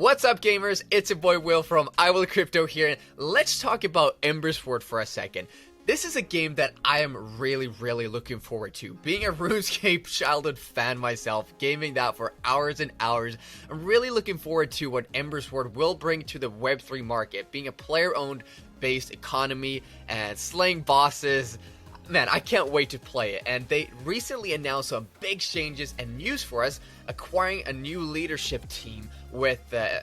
What's up, gamers? It's your boy Will from iwillcrypto here, and let's talk about Ember Sword for a second. This is a game that I am really looking forward to. Being a RuneScape childhood fan myself, gaming that for hours and hours, I'm really looking forward to what Ember Sword will bring to the Web3 market. Being a player-owned based economy and slaying bosses, man, I can't wait to play it. And they recently announced some big changes and news for us, acquiring a new leadership team with,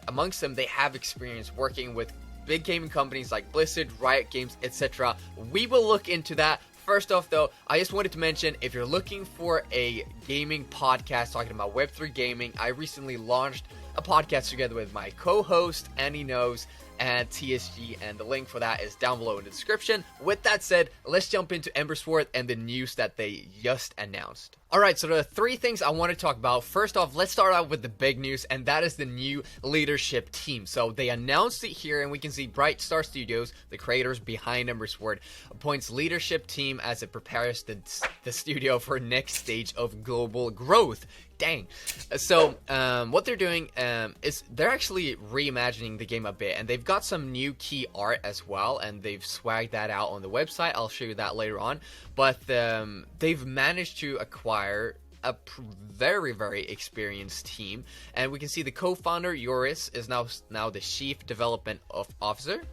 amongst them, they have experience working with big gaming companies like Blizzard, Riot Games, etc. We will look into that. First off, though, I just wanted to mention, if you're looking for a gaming podcast talking about Web3 gaming, I recently launched a podcast together with my co-host, Annie Knows, and TSG, and the link for that is down below in the description. With that said, let's jump into Ember Sword and the news that they just announced. Alright, so there are three things I want to talk about. First off, let's start out with the big news, and that is the new leadership team. So they announced it here, and we can see Bright Star Studios, the creators behind Ember Sword, appoints leadership team as it prepares the studio for next stage of global growth. Dang. So, what they're doing is they're actually reimagining the game a bit, and they've got some new key art as well, and they've swagged that out on the website. I'll show you that later on. But they've managed to acquire a very experienced team, and we can see the co-founder Joris is now the chief development officer,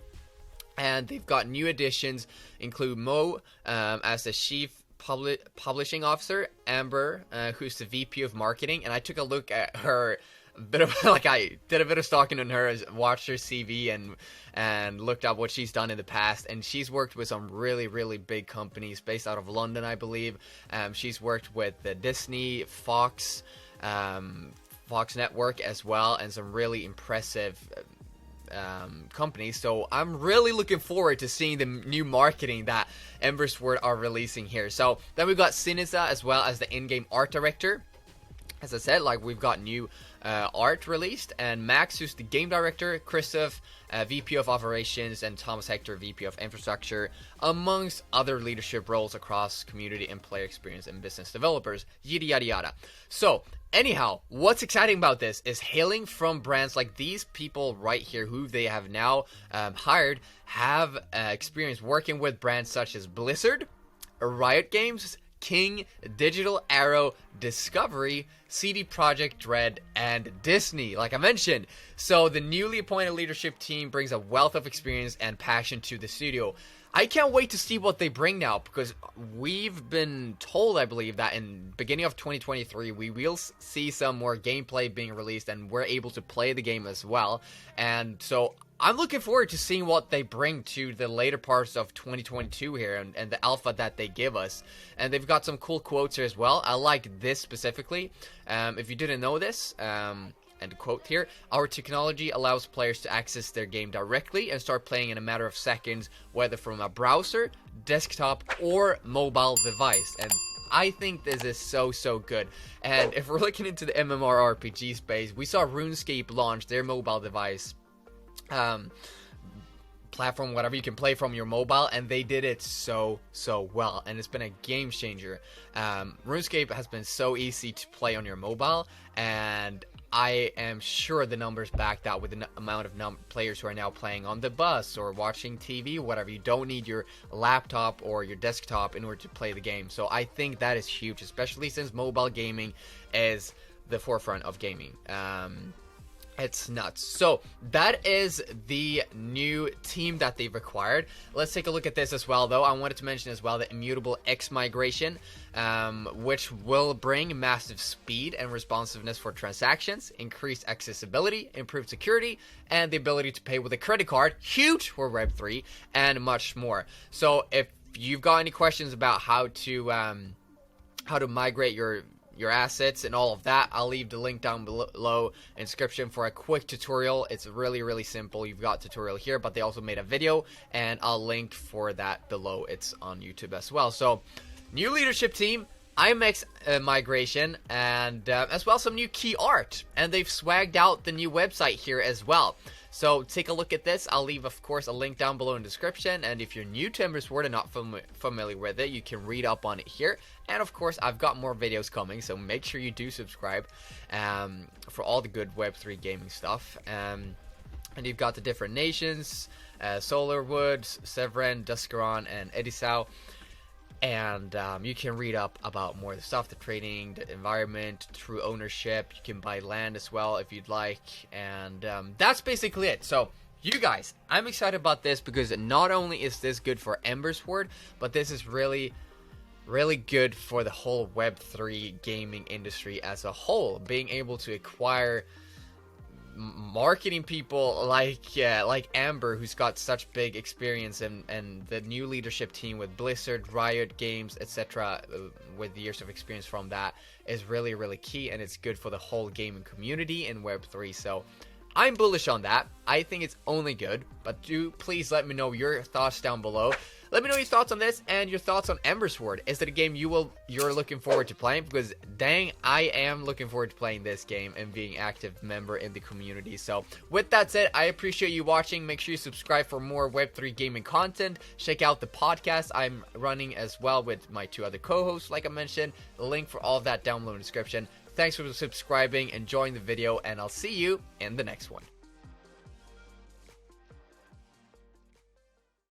and they've got new additions include Mo as the chief publishing officer, Amber, who's the VP of marketing, and I took a look at her. I did a bit of stalking on her, watched her CV and looked up what she's done in the past, and she's worked with some really big companies based out of London, I believe. She's worked with the Disney, Fox Network as well, and some really impressive companies. So I'm really looking forward to seeing the new marketing that Ember Sword are releasing here. So then we've got Siniza as well as the in-game art director. As I said, like, we've got new art released, and Max, who's the game director, Christoph, VP of operations, and Thomas Hector, VP of infrastructure, amongst other leadership roles across community and player experience and business developers, yada. So anyhow, what's exciting about this is hailing from brands like these people right here, who they have now hired, have experience working with brands such as Blizzard, Riot Games, King, Digital Arrow, Discovery, CD Projekt Red, and Disney, like I mentioned. So the newly appointed leadership team brings a wealth of experience and passion to the studio. I can't wait to see what they bring now, because we've been told, I believe, that in beginning of 2023, we will see some more gameplay being released, and we're able to play the game as well. And so I'm looking forward to seeing what they bring to the later parts of 2022 here, and the alpha that they give us. And they've got some cool quotes here as well. I like this specifically. If you didn't know this, and quote here, "Our technology allows players to access their game directly and start playing in a matter of seconds, whether from a browser, desktop, or mobile device." And I think this is so good. And if we're looking into the MMORPG space, we saw RuneScape launch their mobile device platform, whatever you can play from your mobile, and they did it so well, and it's been a game changer. RuneScape has been so easy to play on your mobile, and I am sure the numbers back that with the amount of players who are now playing on the bus or watching TV, whatever. You don't need your laptop or your desktop in order to play the game. So I think that is huge, especially since mobile gaming is the forefront of gaming. It's nuts. So that is the new team that they've acquired. Let's take a look at this as well, though. I wanted to mention as well the Immutable X Migration, which will bring massive speed and responsiveness for transactions, increased accessibility, improved security, and the ability to pay with a credit card, huge for Web3, and much more. So if you've got any questions about how to migrate your assets and all of that, I'll leave the link down below in the description for a quick tutorial. It's really simple. You've got tutorial here, but they also made a video, and I'll link for that below. It's on YouTube as well. So new leadership team, IMX Migration, and as well some new key art. And they've swagged out the new website here as well. So take a look at this. I'll leave, of course, a link down below in the description. And if you're new to Ember Sword and not familiar with it, you can read up on it here. And of course, I've got more videos coming, so make sure you do subscribe for all the good Web3 gaming stuff. And you've got the different nations, Solarwood, Severin, Duscaron, and Edisau. And you can read up about more of the stuff, the trading, the environment, true ownership. You can buy land as well if you'd like. And that's basically it. So, you guys, I'm excited about this because not only is this good for Ember Sword, but this is really good for the whole Web3 gaming industry as a whole. Being able to acquire marketing people like Amber, who's got such big experience, and the new leadership team with Blizzard, Riot Games, etc., with years of experience from that, is really key, and it's good for the whole gaming community in Web3. So I'm bullish on that. I think it's only good, but do please let me know your thoughts down below. Let me know your thoughts on this and your thoughts on Ember Sword. Is it a game you're looking forward to playing? Because dang, I am looking forward to playing this game and being an active member in the community. So with that said, I appreciate you watching. Make sure you subscribe for more Web3 gaming content. Check out the podcast I'm running as well with my 2 other co-hosts, like I mentioned. The link for all of that down below in the description. Thanks for subscribing, enjoying the video, and I'll see you in the next one.